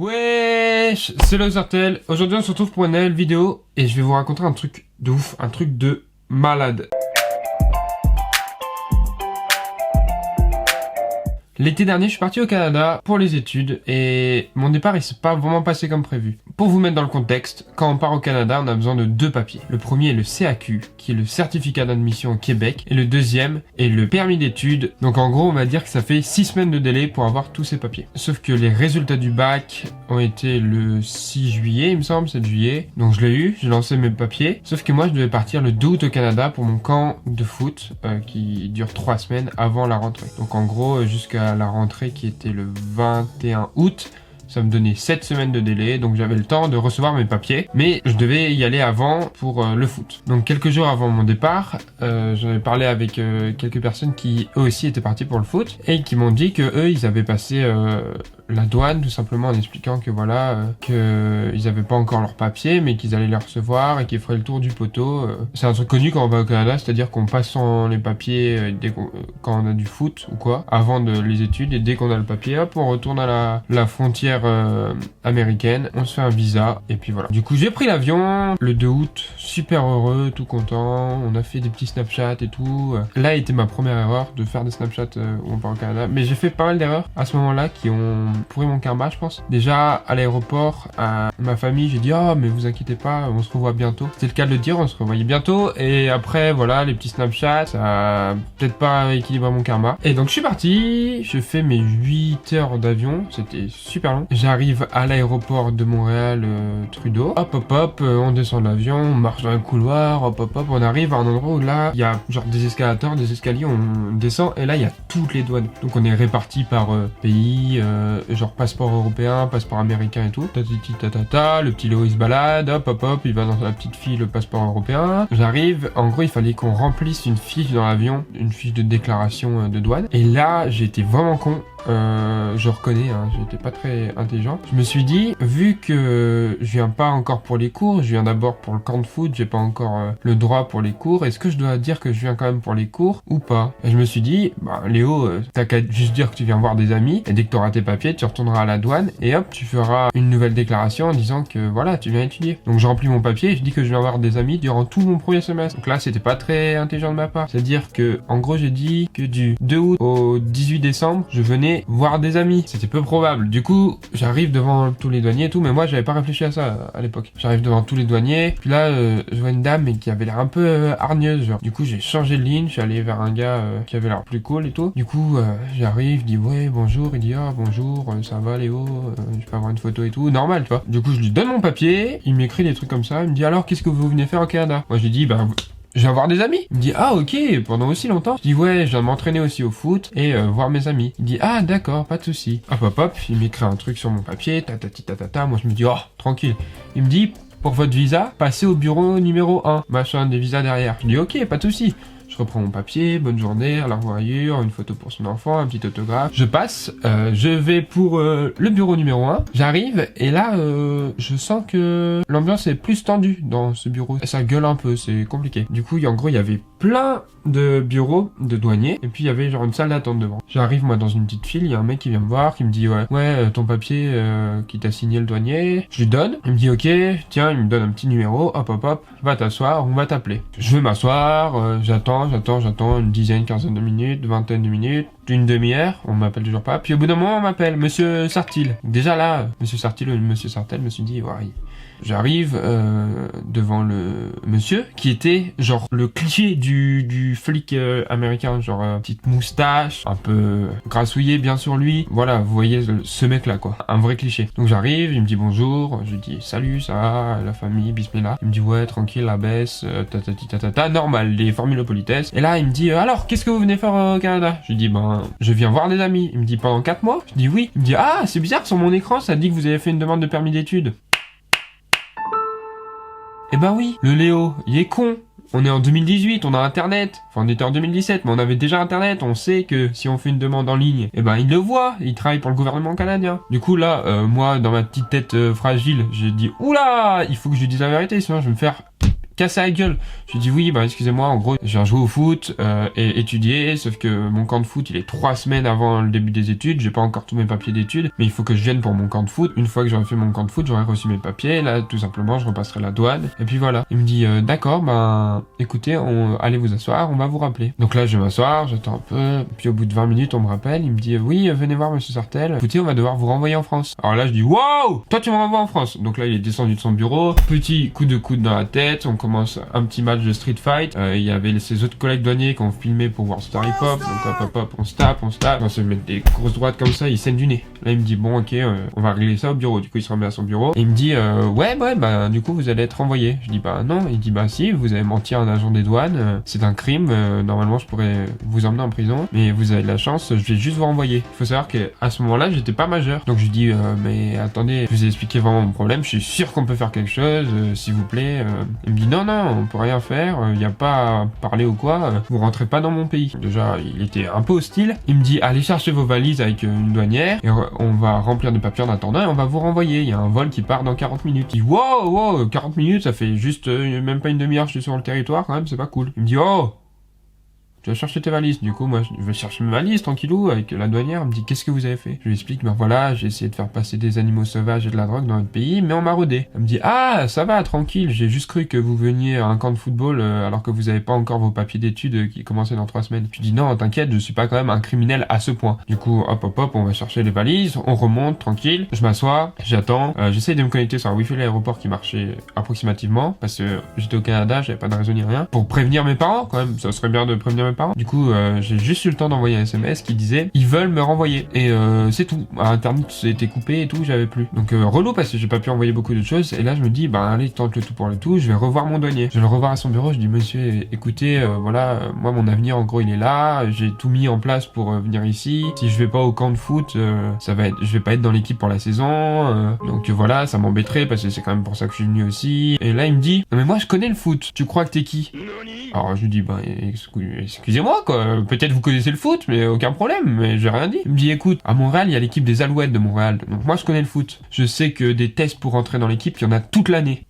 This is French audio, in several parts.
Wesh, c'est Losertel. Aujourd'hui on se retrouve pour une nouvelle vidéo et je vais vous raconter un truc de ouf, un truc de malade. L'été dernier, je suis parti au Canada pour les études et mon départ il s'est pas vraiment passé comme prévu. Pour vous mettre dans le contexte, quand on part au Canada, on a besoin de deux papiers. Le premier est le CAQ, qui est le certificat d'admission au Québec, et le deuxième est le permis d'études. Donc en gros, on va dire que ça fait 6 semaines de délai pour avoir tous ces papiers. Sauf que les résultats du bac ont été le 6 juillet, il me semble, 7 juillet. Donc je l'ai eu, j'ai lancé mes papiers. Sauf que moi, je devais partir le 2 août au Canada pour mon camp de foot qui dure 3 semaines avant la rentrée. Donc en gros, jusqu'à la rentrée qui était le 21 août, ça me donnait 7 semaines de délai, donc j'avais le temps de recevoir mes papiers, mais je devais y aller avant pour le foot. Donc quelques jours avant mon départ, j'en ai parlé avec quelques personnes qui eux aussi étaient partis pour le foot, et qui m'ont dit que eux ils avaient passé la douane tout simplement en expliquant que voilà, qu'ils avaient pas encore leurs papiers, mais qu'ils allaient les recevoir et qu'ils feraient le tour du poteau. C'est un truc connu quand on va au Canada, c'est-à-dire qu'on passe sans les papiers quand on a du foot ou quoi, avant les études, et dès qu'on a le papier, hop, on retourne à la frontière américaine, on se fait un visa et puis voilà. Du coup j'ai pris l'avion le 2 août, super heureux, tout content, on a fait des petits Snapchats et tout. Là était ma première erreur de faire des Snapchats où on part au Canada, mais j'ai fait pas mal d'erreurs à ce moment-là qui ont pourri mon karma je pense. Déjà à l'aéroport, à ma famille j'ai dit oh mais vous inquiétez pas, on se revoit bientôt. C'était le cas de le dire, on se revoyait bientôt, et après voilà les petits Snapchats, ça a peut-être pas équilibré mon karma. Et donc je suis parti, je fais mes 8 heures d'avion, c'était super long. J'arrive à l'aéroport de Montréal Trudeau, hop, on descend de l'avion, on marche dans un couloir, hop, on arrive à un endroit où là, il y a genre des escalators, des escaliers, on descend, et là, il y a toutes les douanes. Donc on est répartis par pays, genre passeport européen, passeport américain et tout. Le petit Léo il se balade, hop, il va dans la petite file, le passeport européen. J'arrive, en gros, il fallait qu'on remplisse une fiche dans l'avion, une fiche de déclaration de douane. Et là, j'ai été vraiment con. Je reconnais, hein, j'étais pas très intelligent. Je me suis dit, vu que je viens pas encore pour les cours, je viens d'abord pour le camp de foot, j'ai pas encore le droit pour les cours, est-ce que je dois dire que je viens quand même pour les cours ou pas? Et je me suis dit, bah Léo, t'as qu'à juste dire que tu viens voir des amis, et dès que t'auras tes papiers, tu retourneras à la douane, et hop, tu feras une nouvelle déclaration en disant que voilà, tu viens étudier. Donc je remplis mon papier et je dis que je viens voir des amis durant tout mon premier semestre. Donc là, c'était pas très intelligent de ma part. C'est-à-dire que, en gros, j'ai dit que du 2 août au 18 décembre, je venais voir des amis. C'était peu probable. Du coup, j'arrive devant tous les douaniers et tout, mais moi, j'avais pas réfléchi à ça à l'époque. J'arrive devant tous les douaniers, puis là, je vois une dame qui avait l'air un peu hargneuse, genre. Du coup, j'ai changé de ligne, je suis allé vers un gars qui avait l'air plus cool et tout. Du coup, j'arrive, je dis ouais, bonjour, il dit ah, bonjour, ça va Léo, je peux avoir une photo et tout, normal, tu vois. Du coup, je lui donne mon papier, il m'écrit des trucs comme ça, il me dit alors, qu'est-ce que vous venez faire au Canada? Moi, je lui dis, bah, je viens voir des amis. Il me dit ah ok, pendant aussi longtemps. Je dis ouais, je viens de m'entraîner aussi au foot et voir mes amis. Il dit ah d'accord, pas de souci. Hop, il m'écrit un truc sur mon papier, ta. Moi je me dis oh tranquille. Il me dit pour votre visa, passez au bureau numéro 1, machin des visas derrière. Je dis ok, pas de souci. Je reprends mon papier, bonne journée, à la revoyure, une photo pour son enfant, un petit autographe. Je passe, je vais pour le bureau numéro 1. J'arrive et là, je sens que l'ambiance est plus tendue dans ce bureau. Ça gueule un peu, c'est compliqué. Du coup, en gros, il y avait plein de bureaux de douaniers et puis il y avait genre une salle d'attente devant. J'arrive moi dans une petite file, il y a un mec qui vient me voir, qui me dit ouais ton papier qui t'a signé le douanier. Je lui donne, il me dit ok, tiens, il me donne un petit numéro, hop, va t'asseoir, on va t'appeler. Je vais m'asseoir, j'attends une dizaine, quinzaine de minutes, vingtaine de minutes, une demi-heure, on m'appelle toujours pas. Puis au bout d'un moment on m'appelle Monsieur Sartil. Déjà là, Monsieur Sartil ou Monsieur Sartel me suis dit ouais. J'arrive devant le monsieur qui était genre le cliché du flic américain, genre petite moustache, un peu grassouillé bien sur lui. Voilà, vous voyez ce mec là quoi, un vrai cliché. Donc j'arrive, il me dit bonjour, je lui dis salut, ça va, la famille, bismillah. Il me dit ouais tranquille, la baisse, normal, les formules de politesse. Et là il me dit alors qu'est-ce que vous venez faire au Canada? Je lui dis ben je viens voir des amis. Il me dit pendant 4 mois? Je dis oui. Il me dit ah c'est bizarre, sur mon écran ça dit que vous avez fait une demande de permis d'études. Eh ben oui, le Léo, il est con. On est en 2018, on a internet. Enfin, on était en 2017, mais on avait déjà internet. On sait que si on fait une demande en ligne, eh ben, il le voit. Il travaille pour le gouvernement canadien. Du coup, là, moi, dans ma petite tête fragile, j'ai dit, oula, il faut que je lui dise la vérité, sinon je vais me faire cassé la gueule. Je lui dis oui, bah excusez-moi, en gros, j'ai joué au foot et étudié, sauf que mon camp de foot, il est 3 semaines avant le début des études, j'ai pas encore tous mes papiers d'études, mais il faut que je vienne pour mon camp de foot. Une fois que j'aurai fait mon camp de foot, j'aurai reçu mes papiers, là, tout simplement, je repasserai la douane, et puis voilà. Il me dit, d'accord, ben, écoutez, allez vous asseoir, on va vous rappeler. Donc là, je vais m'asseoir, j'attends un peu, puis au bout de 20 minutes, on me rappelle, il me dit, oui, venez voir monsieur Sartel, écoutez, on va devoir vous renvoyer en France. Alors là, je dis, wow, toi tu me renvoies en France. Donc là, il est descendu de son bureau, petit coup de coude dans la tête, on commence un petit match de street fight, il y avait ses autres collègues douaniers qui ont filmé pour voir Star Hip Hop, donc hop, on se tape, on se met des grosses droites comme ça, il saigne du nez. Là, il me dit, bon, ok, on va régler ça au bureau. Du coup, il se remet à son bureau, et il me dit, ouais, bah, du coup, vous allez être renvoyé. Je dis, bah, non. Il dit, bah, si, vous avez menti à un agent des douanes, c'est un crime, normalement, je pourrais vous emmener en prison, mais vous avez de la chance, je vais juste vous renvoyer. Il faut savoir qu'à ce moment-là, j'étais pas majeur. Donc, je lui dis, mais attendez, je vous ai expliqué vraiment mon problème, je suis sûr qu'on peut faire quelque chose, s'il vous plaît. Il me dit, non, on peut rien faire, il n'y a pas à parler ou quoi, vous rentrez pas dans mon pays. Déjà, il était un peu hostile. Il me dit, allez chercher vos valises avec une douanière, et on va remplir des papiers en attendant, et on va vous renvoyer. Il y a un vol qui part dans 40 minutes. Il dit, wow, 40 minutes, ça fait juste même pas une demi-heure, je suis sur le territoire quand même, c'est pas cool. Il me dit, oh, tu vas chercher tes valises. Du coup, moi, je vais chercher mes valises, tranquillou, avec la douanière. Elle me dit, qu'est-ce que vous avez fait? Je lui explique, ben voilà, j'ai essayé de faire passer des animaux sauvages et de la drogue dans notre pays, mais on m'a rodé. Elle me dit, ah, ça va, tranquille, j'ai juste cru que vous veniez à un camp de football, alors que vous avez pas encore vos papiers d'études qui commençaient dans 3 semaines. Je dis, non, t'inquiète, je suis pas quand même un criminel à ce point. Du coup, hop, on va chercher les valises, on remonte, tranquille, je m'assois, j'attends, j'essaye de me connecter sur un wifi de l'aéroport qui marchait approximativement, parce que j'étais au Canada, j'avais pas de réseau ni rien, pour prévenir mes parents, quand même, ça serait bien de prévenir mes parents. Du coup, j'ai juste eu le temps d'envoyer un SMS qui disait ils veulent me renvoyer. Et c'est tout. Internet c'était coupé et tout, j'avais plus. Donc relou parce que j'ai pas pu envoyer beaucoup de choses. Et là je me dis bah allez, tente le tout pour le tout, je vais revoir mon douanier. Je vais le revoir à son bureau, je dis monsieur, écoutez, voilà, moi mon avenir en gros il est là, j'ai tout mis en place pour venir ici. Si je vais pas au camp de foot, je vais pas être dans l'équipe pour la saison. Donc voilà, ça m'embêterait parce que c'est quand même pour ça que je suis venu aussi. Et là il me dit non mais moi je connais le foot, tu crois que t'es qui? Alors je lui dis bah excusez-moi quoi, peut-être vous connaissez le foot mais aucun problème, mais j'ai rien dit. Il me dit écoute, à Montréal il y a l'équipe des Alouettes de Montréal, donc moi je connais le foot, je sais que des tests pour rentrer dans l'équipe il y en a toute l'année.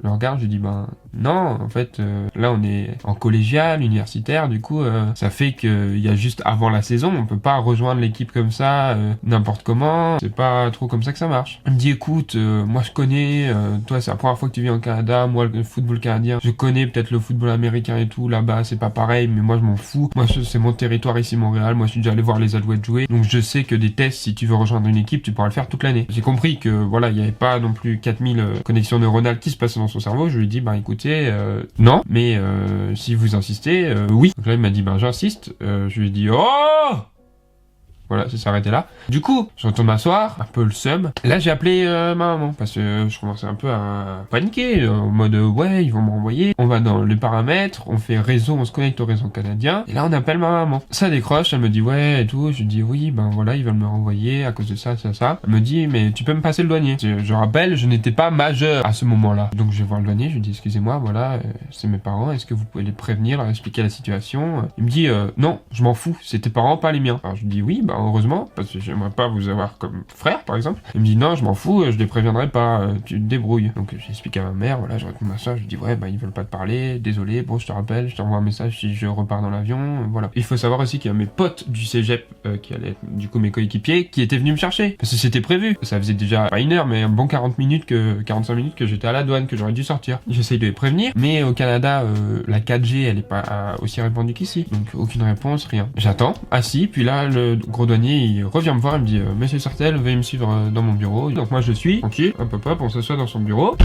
Je le regarde, je lui dis bah non, en fait là on est en collégial, universitaire, du coup ça fait que il y a juste avant la saison, on peut pas rejoindre l'équipe comme ça n'importe comment, c'est pas trop comme ça que ça marche. Il me dit écoute, moi je connais, toi c'est la première fois que tu viens au Canada, moi le football canadien, je connais peut-être le football américain et tout, là-bas c'est pas pareil, mais moi je m'en fous, moi c'est mon territoire ici Montréal, moi je suis déjà allé voir les Alouettes jouer, donc je sais que des tests si tu veux rejoindre une équipe, tu pourras le faire toute l'année. J'ai compris que voilà, il y avait pas non plus 4000 connexions neuronales qui se passaient dans son cerveau, je lui dis bah écoutez non, mais si vous insistez, oui. Donc là il m'a dit ben j'insiste, je lui ai dit oh voilà, ça s'est arrêté là. Du coup, je retourne m'asseoir, un peu le seum. Là, j'ai appelé ma maman, parce que je commençais un peu à paniquer, en mode, ouais, ils vont me renvoyer. On va dans les paramètres, on fait réseau, on se connecte au réseau canadien. Et là, on appelle ma maman. Ça décroche, elle me dit, ouais, et tout. Je dis, oui, ben voilà, ils veulent me renvoyer à cause de ça. Elle me dit, mais tu peux me passer le douanier. Je rappelle, je n'étais pas majeur à ce moment-là. Donc, je vais voir le douanier, je lui dis, excusez-moi, voilà, c'est mes parents, est-ce que vous pouvez les prévenir, leur expliquer la situation? Il me dit, non, je m'en fous, c'est tes parents, pas les miens. Alors, je lui dis, oui, ben heureusement, parce que j'aimerais pas vous avoir comme frère, par exemple. Il me dit, non, je m'en fous, je les préviendrai pas, tu te débrouilles. Donc j'explique à ma mère, voilà, je réponds à ça, je lui dis, ouais, bah ils veulent pas te parler, désolé, bon, je te rappelle, je t'envoie un message si je repars dans l'avion, voilà. Il faut savoir aussi qu'il y a mes potes du cégep, qui allaient être, du coup, mes coéquipiers, qui étaient venus me chercher, parce que c'était prévu. Ça faisait déjà pas 1 heure, mais un bon 45 minutes que j'étais à la douane, que j'aurais dû sortir. J'essaye de les prévenir, mais au Canada, la 4G, elle est pas aussi répandue qu'ici. Donc aucune réponse, rien. J'attends, assis, puis là, le gros douanier, il revient me voir, il me dit monsieur Sartel, veuillez me suivre dans mon bureau. Donc moi je suis tranquille, hop, on s'assoit dans son bureau.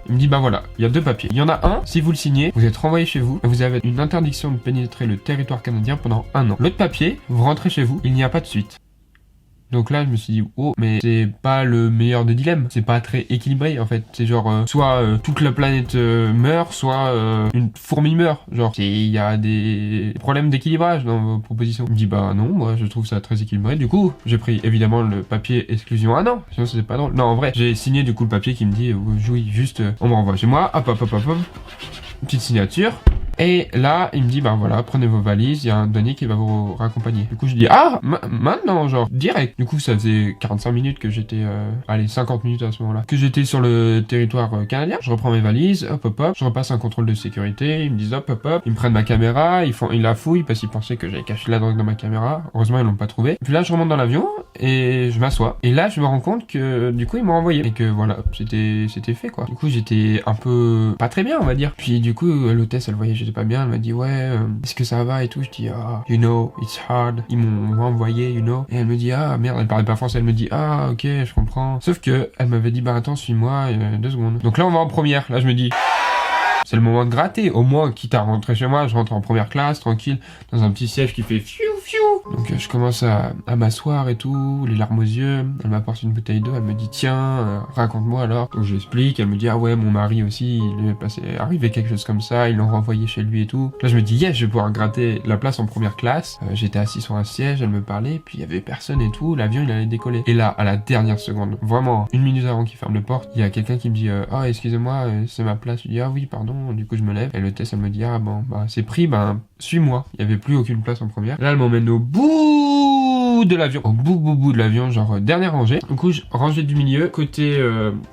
Il me dit bah voilà, il y a 2 papiers. Il y en a un, si vous le signez, vous êtes renvoyé chez vous et vous avez une interdiction de pénétrer le territoire canadien pendant 1 an. L'autre papier, vous rentrez chez vous, il n'y a pas de suite. Donc là, je me suis dit, oh, mais c'est pas le meilleur des dilemmes. C'est pas très équilibré, en fait. C'est genre, soit toute la planète meurt, soit une fourmi meurt. Genre, il y a des problèmes d'équilibrage dans vos propositions. Il me dit, bah non, moi, je trouve ça très équilibré. Du coup, j'ai pris, évidemment, le papier exclusion 1 an. Sinon, c'était pas drôle. Non, en vrai, j'ai signé, du coup, le papier qui me dit, oui, juste, on me renvoie chez moi. Hop. Petite signature. Et là, il me dit, bah voilà, prenez vos valises, il y a un douanier qui va vous raccompagner. Du coup, je dis, ah, maintenant, genre, direct. Du coup, ça faisait 45 minutes que j'étais, allez, 50 minutes à ce moment-là, que j'étais sur le territoire canadien. Je reprends mes valises, hop, je repasse un contrôle de sécurité, ils me disent hop, ils me prennent ma caméra, ils la fouillent parce qu'ils pensaient que j'avais caché la drogue dans ma caméra. Heureusement, ils l'ont pas trouvé. Puis là, je remonte dans l'avion et je m'assois. Et là, je me rends compte que, du coup, ils m'ont envoyé. Et que voilà, c'était fait, quoi. Du coup, j'étais un peu pas très bien, on va dire. Puis du coup, l'hôtesse, elle voyait que j'étais pas bien, elle m'a dit ouais, est-ce que ça va et tout. Je dis ah, you know, it's hard. Ils m'ont envoyé, you know. Et elle me dit ah merde, elle parlait pas français, elle me dit ah ok, je comprends. Sauf que elle m'avait dit bah attends, suis-moi 2 secondes. Donc là, on va en première. Là, je me dis c'est le moment de gratter. Au moins, quitte à rentrer chez moi, je rentre en première classe, tranquille, dans un petit siège qui fait fiou fiou. Donc je commence à m'asseoir et tout, les larmes aux yeux. Elle m'apporte une bouteille d'eau, elle me dit tiens, raconte-moi alors. Donc j'explique, elle me dit ah ouais, mon mari aussi, il lui est arrivé quelque chose comme ça, ils l'ont renvoyé chez lui et tout. Là je me dis yes, je vais pouvoir gratter la place en première classe. J'étais assis sur un siège, elle me parlait, puis il y avait personne et tout, l'avion il allait décoller. Et là, à la dernière seconde, vraiment, 1 minute avant qu'il ferme les portes, il y a quelqu'un qui me dit oh excusez-moi, c'est ma place. Je dis ah oui pardon. Du coup je me lève et l'hôtesse elle me dit ah bon bah c'est pris, bah suis-moi. Il y avait plus aucune place en première. Là elle m'emmène au bout de l'avion, au bout de l'avion, genre dernière rangée. Du coup rangée du milieu, côté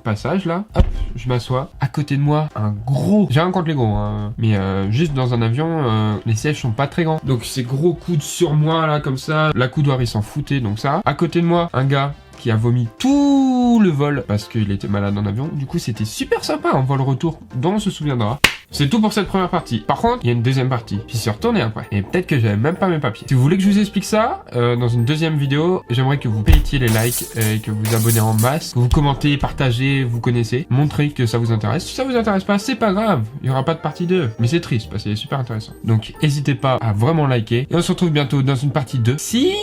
passage là, hop, je m'assois. À côté de moi un gros, j'ai rien contre les gros, hein, mais juste dans un avion les sièges sont pas très grands. Donc ces gros coudes sur moi là comme ça, la coudoir il s'en foutait donc ça. À côté de moi un gars qui a vomi tout le vol parce qu'il était malade en avion. Du coup, c'était super sympa en vol retour, dont on se souviendra. C'est tout pour cette première partie. Par contre, il y a une deuxième partie. J'y suis retourné après. Et peut-être que j'avais même pas mes papiers. Si vous voulez que je vous explique ça, dans une deuxième vidéo, j'aimerais que vous pétiez les likes, et que vous abonnez en masse, que vous commentez, partagez, vous connaissez, montrez que ça vous intéresse. Si ça vous intéresse pas, c'est pas grave. Il y aura pas de partie 2. Mais c'est triste parce que c'est super intéressant. Donc, n'hésitez pas à vraiment liker. Et on se retrouve bientôt dans une partie 2. Si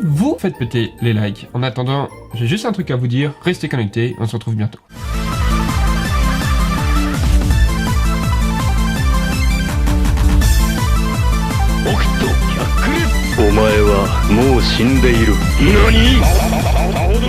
vous faites péter les likes. En attendant, j'ai juste un truc à vous dire. Restez connectés. On se retrouve bientôt. お前はもう死んでいる。何？